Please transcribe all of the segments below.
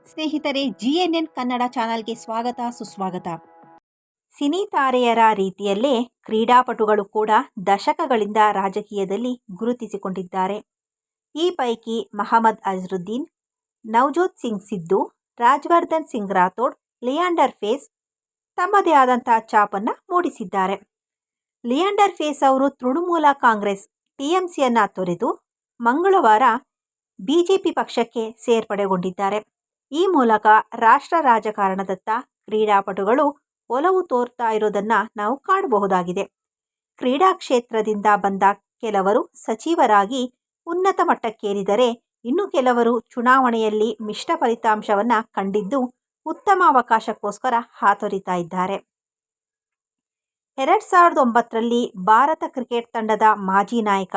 ಸ್ನೇಹಿತರೆ, GNN ಕನ್ನಡ ಚಾನಲ್ಗೆ ಸ್ವಾಗತ ಸುಸ್ವಾಗತ. ಸಿನಿ ತಾರೆಯರ ರೀತಿಯಲ್ಲೇ ಕ್ರೀಡಾಪಟುಗಳು ಕೂಡ ದಶಕಗಳಿಂದ ರಾಜಕೀಯದಲ್ಲಿ ಗುರುತಿಸಿಕೊಂಡಿದ್ದಾರೆ. ಈ ಪೈಕಿ ಮಹಮ್ಮದ್ ಅಜರುದ್ದೀನ್, ನವಜೋತ್ ಸಿಂಗ್ ಸಿದ್ದು, ರಾಜ್ವರ್ಧನ್ ಸಿಂಗ್ ರಾಥೋಡ್, ಲಿಯಾಂಡರ್ ಪೇಸ್ ತಮ್ಮದೇ ಆದಂಥ ಛಾಪನ್ನು ಮೂಡಿಸಿದ್ದಾರೆ. ಲಿಯಾಂಡರ್ ಪೇಸ್ ಅವರು ತೃಣಮೂಲ ಕಾಂಗ್ರೆಸ್ TMCಯನ್ನು ತೊರೆದು ಮಂಗಳವಾರ ಬಿಜೆಪಿ ಪಕ್ಷಕ್ಕೆ ಸೇರ್ಪಡೆಗೊಂಡಿದ್ದಾರೆ. ಈ ಮೂಲಕ ರಾಷ್ಟ್ರ ರಾಜಕಾರಣದತ್ತ ಕ್ರೀಡಾಪಟುಗಳು ಒಲವು ತೋರ್ತಾ ಇರೋದನ್ನು ನಾವು ಕಾಣಬಹುದಾಗಿದೆ. ಕ್ರೀಡಾ ಕ್ಷೇತ್ರದಿಂದ ಬಂದ ಕೆಲವರು ಸಚಿವರಾಗಿ ಉನ್ನತ ಮಟ್ಟಕ್ಕೇರಿದರೆ, ಇನ್ನು ಕೆಲವರು ಚುನಾವಣೆಯಲ್ಲಿ ಮಿಶ್ರ ಫಲಿತಾಂಶವನ್ನು ಕಂಡಿದ್ದು ಉತ್ತಮ ಅವಕಾಶಕ್ಕೋಸ್ಕರ ಹಾತೊರಿತಾ ಇದ್ದಾರೆ. 2009ರಲ್ಲಿ ಭಾರತ ಕ್ರಿಕೆಟ್ ತಂಡದ ಮಾಜಿ ನಾಯಕ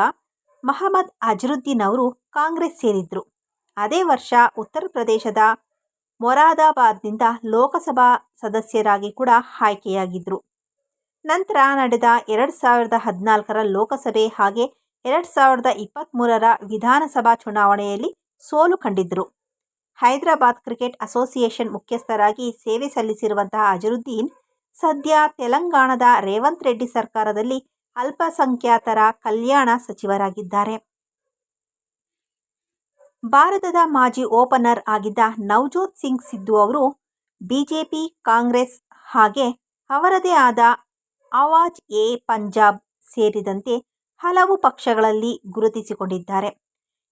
ಮಹಮ್ಮದ್ ಅಜರುದ್ದೀನ್ ಅವರು ಕಾಂಗ್ರೆಸ್ ಸೇರಿದ್ರು. ಅದೇ ವರ್ಷ ಉತ್ತರ ಪ್ರದೇಶದ ಮೊರಾದಾಬಾದ್ನಿಂದ ಲೋಕಸಭಾ ಸದಸ್ಯರಾಗಿ ಕೂಡ ಆಯ್ಕೆಯಾಗಿದ್ದರು. ನಂತರ ನಡೆದ 2014ರ ಲೋಕಸಭೆ ಹಾಗೆ 2023ರ ವಿಧಾನಸಭಾ ಚುನಾವಣೆಯಲ್ಲಿ ಸೋಲು ಕಂಡಿದ್ದರು. ಹೈದರಾಬಾದ್ ಕ್ರಿಕೆಟ್ ಅಸೋಸಿಯೇಷನ್ ಮುಖ್ಯಸ್ಥರಾಗಿ ಸೇವೆ ಸಲ್ಲಿಸಿರುವಂತಹ ಅಜರುದ್ದೀನ್ ಸದ್ಯ ತೆಲಂಗಾಣದ ರೇವಂತ್ ರೆಡ್ಡಿ ಸರ್ಕಾರದಲ್ಲಿ ಅಲ್ಪಸಂಖ್ಯಾತರ ಕಲ್ಯಾಣ ಸಚಿವರಾಗಿದ್ದಾರೆ. ಭಾರತದ ಮಾಜಿ ಓಪನರ್ ಆಗಿದ್ದ ನವಜೋತ್ ಸಿಂಗ್ ಸಿದ್ದು ಅವರು ಬಿಜೆಪಿ, ಕಾಂಗ್ರೆಸ್ ಹಾಗೆ ಅವರದೇ ಆದ ಆವಾಜ್-ಎ-ಪಂಜಾಬ್ ಸೇರಿದಂತೆ ಹಲವು ಪಕ್ಷಗಳಲ್ಲಿ ಗುರುತಿಸಿಕೊಂಡಿದ್ದಾರೆ.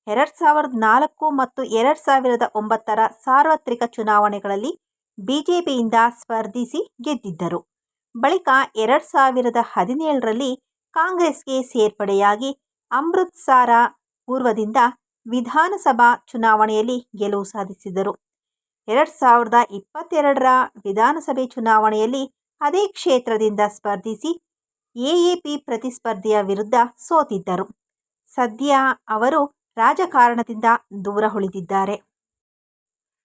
2004 ಮತ್ತು 2009ರ ಸಾರ್ವತ್ರಿಕ ಚುನಾವಣೆಗಳಲ್ಲಿ ಬಿಜೆಪಿಯಿಂದ ಸ್ಪರ್ಧಿಸಿ ಗೆದ್ದಿದ್ದರು. ಬಳಿಕ 2017ರಲ್ಲಿ ಕಾಂಗ್ರೆಸ್ಗೆ ಸೇರ್ಪಡೆಯಾಗಿ ಅಮೃತ್ಸರ ಪೂರ್ವದಿಂದ ವಿಧಾನಸಭಾ ಚುನಾವಣೆಯಲ್ಲಿ ಗೆಲುವು ಸಾಧಿಸಿದರು. 2022ರ ವಿಧಾನಸಭೆ ಚುನಾವಣೆಯಲ್ಲಿ ಅದೇ ಕ್ಷೇತ್ರದಿಂದ ಸ್ಪರ್ಧಿಸಿ ಎಎಪಿ ಪ್ರತಿಸ್ಪರ್ಧಿಯ ವಿರುದ್ಧ ಸೋತಿದ್ದರು. ಸದ್ಯ ಅವರು ರಾಜಕಾರಣದಿಂದ ದೂರ ಉಳಿದಿದ್ದಾರೆ.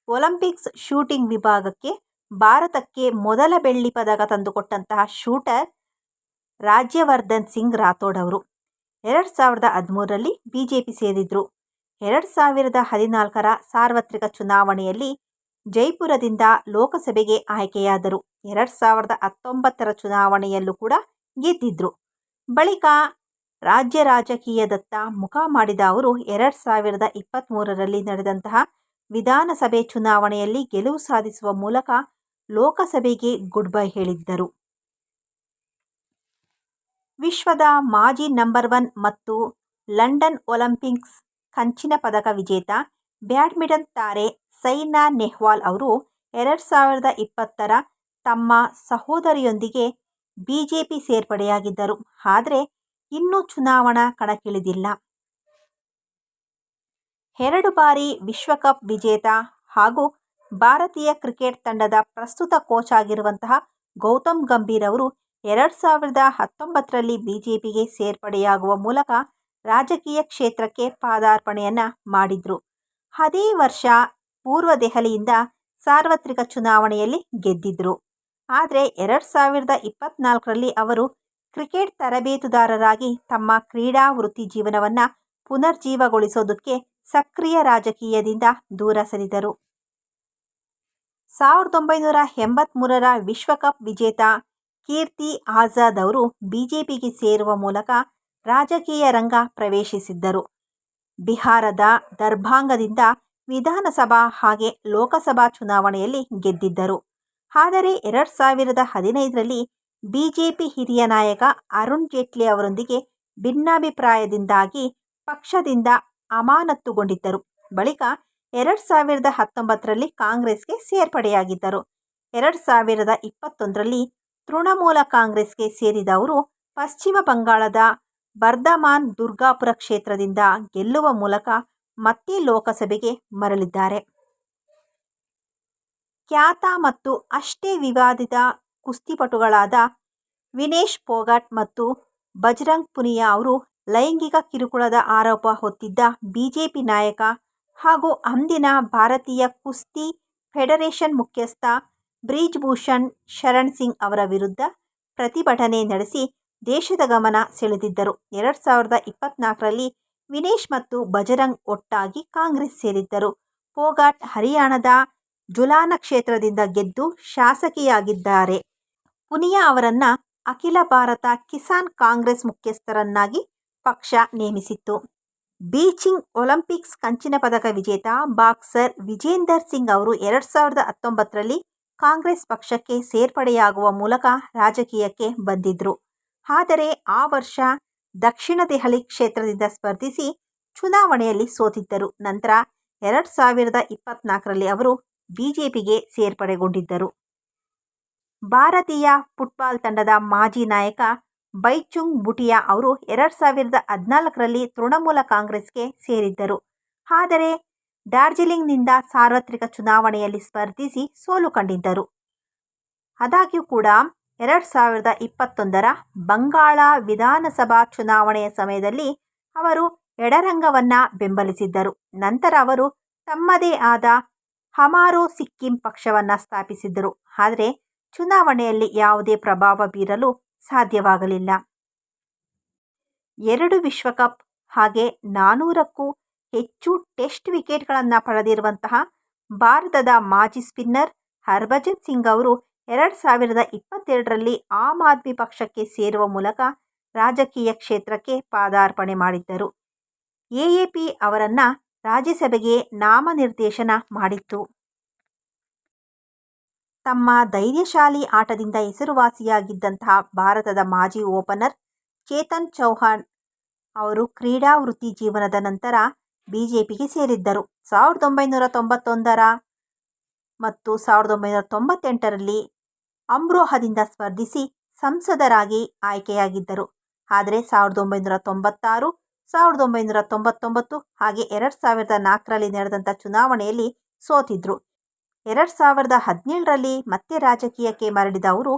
ಒಲಿಂಪಿಕ್ಸ್ ಶೂಟಿಂಗ್ ವಿಭಾಗಕ್ಕೆ ಭಾರತಕ್ಕೆ ಮೊದಲ ಬೆಳ್ಳಿ ಪದಕ ತಂದುಕೊಟ್ಟಂತಹ ಶೂಟರ್ ರಾಜ್ಯವರ್ಧನ್ ಸಿಂಗ್ ರಾಥೋಡ್ ಅವರು 2013ರಲ್ಲಿ ಬಿಜೆಪಿ ಸೇರಿದ್ರು. 2014ರ ಸಾರ್ವತ್ರಿಕ ಚುನಾವಣೆಯಲ್ಲಿ ಜೈಪುರದಿಂದ ಲೋಕಸಭೆಗೆ ಆಯ್ಕೆಯಾದರು. 2019ರ ಚುನಾವಣೆಯಲ್ಲೂ ಕೂಡ ಗೆದ್ದಿದ್ರು. ಬಳಿಕ ರಾಜ್ಯ ರಾಜಕೀಯದತ್ತ ಮುಖ ಮಾಡಿದ ಅವರು 2023ರಲ್ಲಿ ನಡೆದಂತಹ ವಿಧಾನಸಭೆ ಚುನಾವಣೆಯಲ್ಲಿ ಗೆಲುವು ಸಾಧಿಸುವ ಮೂಲಕ ಲೋಕಸಭೆಗೆ ಗುಡ್ ಬೈ ಹೇಳಿದ್ದರು. ವಿಶ್ವದ ಮಾಜಿ ನಂಬರ್ 1 ಮತ್ತು ಲಂಡನ್ ಒಲಿಂಪಿಕ್ಸ್ ಕಂಚಿನ ಪದಕ ವಿಜೇತ ಬ್ಯಾಡ್ಮಿಂಟನ್ ತಾರೆ ಸೈನಾ ನೆಹ್ವಾಲ್ ಅವರು 2020ರ ತಮ್ಮ ಸಹೋದರಿಯೊಂದಿಗೆ ಬಿಜೆಪಿ ಸೇರ್ಪಡೆಯಾಗಿದ್ದರು. ಆದರೆ ಇನ್ನೂ ಚುನಾವಣಾ ಕಣಕ್ಕಿಳಿದಿಲ್ಲ. 2 ಬಾರಿ ವಿಶ್ವಕಪ್ ವಿಜೇತ ಹಾಗೂ ಭಾರತೀಯ ಕ್ರಿಕೆಟ್ ತಂಡದ ಪ್ರಸ್ತುತ ಕೋಚ್ ಆಗಿರುವಂತಹ ಗೌತಮ್ ಗಂಭೀರ್ ಅವರು 2019ರಲ್ಲಿ ಬಿಜೆಪಿಗೆ ಸೇರ್ಪಡೆಯಾಗುವ ಮೂಲಕ ರಾಜಕೀಯ ಕ್ಷೇತ್ರಕ್ಕೆ ಪಾದಾರ್ಪಣೆಯನ್ನು ಮಾಡಿದ್ರು. ಅದೇ ವರ್ಷ ಪೂರ್ವ ದೆಹಲಿಯಿಂದ ಸಾರ್ವತ್ರಿಕ ಚುನಾವಣೆಯಲ್ಲಿ ಗೆದ್ದಿದ್ರು. ಆದರೆ 2024ರಲ್ಲಿ ಅವರು ಕ್ರಿಕೆಟ್ ತರಬೇತುದಾರರಾಗಿ ತಮ್ಮ ಕ್ರೀಡಾ ವೃತ್ತಿ ಜೀವನವನ್ನು ಪುನರ್ಜೀವಗೊಳಿಸೋದಕ್ಕೆ ಸಕ್ರಿಯ ರಾಜಕೀಯದಿಂದ ದೂರ ಸರಿದರು. 1983ರ ವಿಶ್ವಕಪ್ ವಿಜೇತ ಕೀರ್ತಿ ಆಜಾದ್ ಅವರು ಬಿಜೆಪಿಗೆ ಸೇರುವ ಮೂಲಕ ರಾಜಕೀಯ ರಂಗ ಪ್ರವೇಶಿಸಿದ್ದರು. ಬಿಹಾರದ ದರ್ಭಾಂಗದಿಂದ ವಿಧಾನಸಭಾ ಹಾಗೆ ಲೋಕಸಭಾ ಚುನಾವಣೆಯಲ್ಲಿ ಗೆದ್ದಿದ್ದರು. ಆದರೆ 2015ರಲ್ಲಿ ಬಿಜೆಪಿ ಹಿರಿಯ ನಾಯಕ ಅರುಣ್ ಜೇಟ್ಲಿ ಅವರೊಂದಿಗೆ ಭಿನ್ನಾಭಿಪ್ರಾಯದಿಂದಾಗಿ ಪಕ್ಷದಿಂದ ಅಮಾನತುಗೊಂಡಿದ್ದರು. ಬಳಿಕ 2019ರಲ್ಲಿ ಕಾಂಗ್ರೆಸ್ಗೆ ಸೇರ್ಪಡೆಯಾಗಿದ್ದರು. 2021ರಲ್ಲಿ ತೃಣಮೂಲ ಕಾಂಗ್ರೆಸ್ಗೆ ಸೇರಿದ ಅವರು ಪಶ್ಚಿಮ ಬಂಗಾಳದ ಬರ್ಧಮಾನ್ ದುರ್ಗಾಪುರ ಕ್ಷೇತ್ರದಿಂದ ಗೆಲ್ಲುವ ಮೂಲಕ ಮತ್ತೆ ಲೋಕಸಭೆಗೆ ಮರಳಿದ್ದಾರೆ. ಖ್ಯಾತ ಮತ್ತು ಅಷ್ಟೇ ವಿವಾದಿತ ಕುಸ್ತಿಪಟುಗಳಾದ ವಿನೇಶ್ ಫೋಗಟ್ ಮತ್ತು ಬಜರಂಗ್ ಪುನಿಯಾ ಅವರು ಲೈಂಗಿಕ ಕಿರುಕುಳದ ಆರೋಪ ಹೊತ್ತಿದ್ದ ಬಿಜೆಪಿ ನಾಯಕ ಹಾಗೂ ಅಂದಿನ ಭಾರತೀಯ ಕುಸ್ತಿ ಫೆಡರೇಷನ್ ಮುಖ್ಯಸ್ಥ ಬ್ರಿಜ್ಭೂಷಣ್ ಶರಣ್ ಸಿಂಗ್ ಅವರ ವಿರುದ್ಧ ಪ್ರತಿಭಟನೆ ನಡೆಸಿ ದೇಶದ ಗಮನ ಸೆಳೆದಿದ್ದರು. 2024ರಲ್ಲಿ ವಿನೇಶ್ ಮತ್ತು ಬಜರಂಗ್ ಒಟ್ಟಾಗಿ ಕಾಂಗ್ರೆಸ್ ಸೇರಿದ್ದರು. ಫೋಗಟ್ ಹರಿಯಾಣದ ಜುಲಾನ ಕ್ಷೇತ್ರದಿಂದ ಗೆದ್ದು ಶಾಸಕಿಯಾಗಿದ್ದಾರೆ. ಪುನಿಯಾ ಅವರನ್ನ ಅಖಿಲ ಭಾರತ ಕಿಸಾನ್ ಕಾಂಗ್ರೆಸ್ ಮುಖ್ಯಸ್ಥರನ್ನಾಗಿ ಪಕ್ಷ ನೇಮಿಸಿತ್ತು. ಬೀಜಿಂಗ್ ಒಲಿಂಪಿಕ್ಸ್ ಕಂಚಿನ ಪದಕ ವಿಜೇತ ಬಾಕ್ಸರ್ ವಿಜೇಂದರ್ ಸಿಂಗ್ ಅವರು 2019ರಲ್ಲಿ ಕಾಂಗ್ರೆಸ್ ಪಕ್ಷಕ್ಕೆ ಸೇರ್ಪಡೆಯಾಗುವ ಮೂಲಕ ರಾಜಕೀಯಕ್ಕೆ ಬಂದಿದ್ರು. ಆದರೆ ಆ ವರ್ಷ ದಕ್ಷಿಣ ದೆಹಲಿ ಕ್ಷೇತ್ರದಿಂದ ಸ್ಪರ್ಧಿಸಿ ಚುನಾವಣೆಯಲ್ಲಿ ಸೋತಿದ್ದರು. ನಂತರ 2024ರಲ್ಲಿ ಅವರು ಬಿಜೆಪಿಗೆ ಸೇರ್ಪಡೆಗೊಂಡಿದ್ದರು. ಭಾರತೀಯ ಫುಟ್ಬಾಲ್ ತಂಡದ ಮಾಜಿ ನಾಯಕ ಬೈಚುಂಗ್ ಭುಟಿಯಾ ಅವರು 2014ರಲ್ಲಿ ತೃಣಮೂಲ ಕಾಂಗ್ರೆಸ್ಗೆ ಸೇರಿದ್ದರು. ಆದರೆ ಡಾರ್ಜಿಲಿಂಗ್ನಿಂದ ಸಾರ್ವತ್ರಿಕ ಚುನಾವಣೆಯಲ್ಲಿ ಸ್ಪರ್ಧಿಸಿ ಸೋಲು ಕಂಡಿದ್ದರು. ಆದಾಗ್ಯೂ ಕೂಡ 2021ರ ಬಂಗಾಳ ವಿಧಾನಸಭಾ ಚುನಾವಣೆಯ ಸಮಯದಲ್ಲಿ ಅವರು ಎಡರಂಗವನ್ನ ಬೆಂಬಲಿಸಿದ್ದರು. ನಂತರ ಅವರು ತಮ್ಮದೇ ಆದ ಹಮಾರೋ ಸಿಕ್ಕಿಂ ಪಕ್ಷವನ್ನ ಸ್ಥಾಪಿಸಿದ್ದರು. ಆದರೆ ಚುನಾವಣೆಯಲ್ಲಿ ಯಾವುದೇ ಪ್ರಭಾವ ಬೀರಲು ಸಾಧ್ಯವಾಗಲಿಲ್ಲ. 2 ವಿಶ್ವಕಪ್ ಹಾಗೆ 400ಕ್ಕೂ ಹೆಚ್ಚು ಟೆಸ್ಟ್ ವಿಕೆಟ್ಗಳನ್ನು ಪಡೆದಿರುವಂತಹ ಭಾರತದ ಮಾಜಿ ಸ್ಪಿನ್ನರ್ ಹರ್ಭಜನ್ ಸಿಂಗ್ ಅವರು 2022ರಲ್ಲಿ ಆಮ್ ಆದ್ಮಿ ಪಕ್ಷಕ್ಕೆ ಸೇರುವ ಮೂಲಕ ರಾಜಕೀಯ ಕ್ಷೇತ್ರಕ್ಕೆ ಪಾದಾರ್ಪಣೆ ಮಾಡಿದ್ದರು. ಎಎಪಿ ಅವರನ್ನ ರಾಜ್ಯಸಭೆಗೆ ನಾಮನಿರ್ದೇಶನ ಮಾಡಿತ್ತು. ತಮ್ಮ ಧೈರ್ಯಶಾಲಿ ಆಟದಿಂದ ಹೆಸರುವಾಸಿಯಾಗಿದ್ದಂತಹ ಭಾರತದ ಮಾಜಿ ಓಪನರ್ ಚೇತನ್ ಚೌಹಾಣ್ ಅವರು ಕ್ರೀಡಾ ವೃತ್ತಿ ಜೀವನದ ನಂತರ ಬಿಜೆಪಿಗೆ ಸೇರಿದ್ದರು. 1991ರ ಮತ್ತು 1998ರಲ್ಲಿ ಅಮ್ರೋಹಾದಿಂದ ಸ್ಪರ್ಧಿಸಿ ಸಂಸದರಾಗಿ ಆಯ್ಕೆಯಾಗಿದ್ದರು. ಆದರೆ 1996, 1999 ಹಾಗೆ 2004ರಲ್ಲಿ ನಡೆದಂಥ ಚುನಾವಣೆಯಲ್ಲಿ ಸೋತಿದ್ರು. 2017ರಲ್ಲಿ ಮತ್ತೆ ರಾಜಕೀಯಕ್ಕೆ ಮರಳಿದ ಅವರು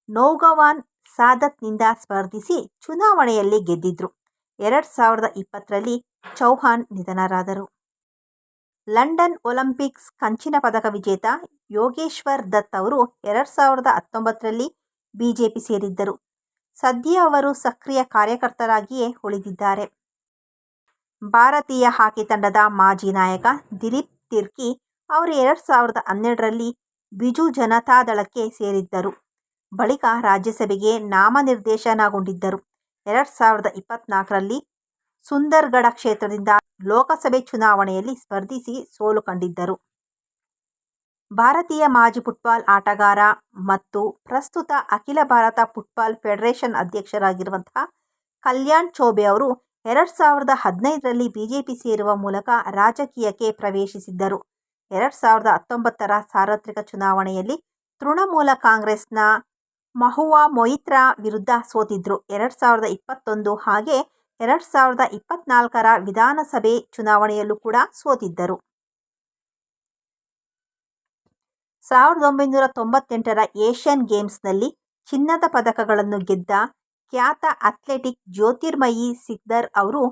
ನೌಗವಾನ್ ಸಾದತ್ನಿಂದ ಸ್ಪರ್ಧಿಸಿ ಚುನಾವಣೆಯಲ್ಲಿ ಗೆದ್ದಿದ್ರು. 2020ರಲ್ಲಿ ಚೌಹಾಣ್ ನಿಧನರಾದರು. ಲಂಡನ್ ಒಲಿಂಪಿಕ್ಸ್ ಕಂಚಿನ ಪದಕ ವಿಜೇತ ಯೋಗೇಶ್ವರ್ ದತ್ ಅವರು 2019ರಲ್ಲಿ ಬಿಜೆಪಿ ಸೇರಿದ್ದರು. ಸದ್ಯ ಅವರು ಸಕ್ರಿಯ ಕಾರ್ಯಕರ್ತರಾಗಿಯೇ ಉಳಿದಿದ್ದಾರೆ. ಭಾರತೀಯ ಹಾಕಿ ತಂಡದ ಮಾಜಿ ನಾಯಕ ದಿಲೀಪ್ ತಿರ್ಕಿ ಅವರು 2012ರಲ್ಲಿ ಬಿಜು ಜನತಾದಳಕ್ಕೆ ಸೇರಿದ್ದರು. ಬಳಿಕ ರಾಜ್ಯಸಭೆಗೆ ನಾಮನಿರ್ದೇಶನಗೊಂಡಿದ್ದರು. 2024ರಲ್ಲಿ ಸುಂದರ್ಗಢ ಕ್ಷೇತ್ರದಿಂದ ಲೋಕಸಭೆ ಚುನಾವಣೆಯಲ್ಲಿ ಸ್ಪರ್ಧಿಸಿ ಸೋಲು ಕಂಡಿದ್ದರು. ಭಾರತೀಯ ಮಾಜಿ ಫುಟ್ಬಾಲ್ ಆಟಗಾರ ಮತ್ತು ಪ್ರಸ್ತುತ ಅಖಿಲ ಭಾರತ ಫುಟ್ಬಾಲ್ ಫೆಡರೇಷನ್ ಅಧ್ಯಕ್ಷರಾಗಿರುವಂತಹ ಕಲ್ಯಾಣ್ ಚೌಬೆ ಅವರು 2015ರಲ್ಲಿ ಬಿಜೆಪಿ ಸೇರುವ ಮೂಲಕ ರಾಜಕೀಯಕ್ಕೆ ಪ್ರವೇಶಿಸಿದ್ದರು. 2019ರ ಸಾರ್ವತ್ರಿಕ ಚುನಾವಣೆಯಲ್ಲಿ ತೃಣಮೂಲ ಕಾಂಗ್ರೆಸ್ನ ಮಹುವಾ ಮೊಯಿತ್ರಾ ವಿರುದ್ಧ ಸೋತಿದ್ರು. 2021 ಹಾಗೆ 2024ರ ವಿಧಾನಸಭೆ ಚುನಾವಣೆಯಲ್ಲೂ ಕೂಡ ಸೋತಿದ್ದರು. 1998ರ ಏಷ್ಯನ್ ಗೇಮ್ಸ್ನಲ್ಲಿ ಚಿನ್ನದ ಪದಕಗಳನ್ನು ಗೆದ್ದ ಖ್ಯಾತ ಅಥ್ಲೆಟಿಕ್ ಜ್ಯೋತಿರ್ಮಯಿ ಸಿಕ್ದರ್ ಅವರು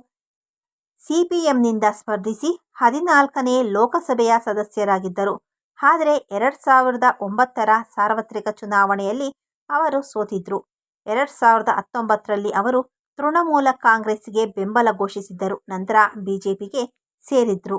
ಸಿಪಿಎಂನಿಂದ ಸ್ಪರ್ಧಿಸಿ 14ನೇ ಲೋಕಸಭೆಯ ಸದಸ್ಯರಾಗಿದ್ದರು. ಆದರೆ 2009ರ ಸಾರ್ವತ್ರಿಕ ಚುನಾವಣೆಯಲ್ಲಿ ಅವರು ಸೋತಿದ್ರು. 2019ರಲ್ಲಿ ಅವರು ತೃಣಮೂಲ ಕಾಂಗ್ರೆಸ್ಗೆ ಬೆಂಬಲ ಘೋಷಿಸಿದ್ದರು. ನಂತರ ಬಿಜೆಪಿಗೆ ಸೇರಿದ್ರು.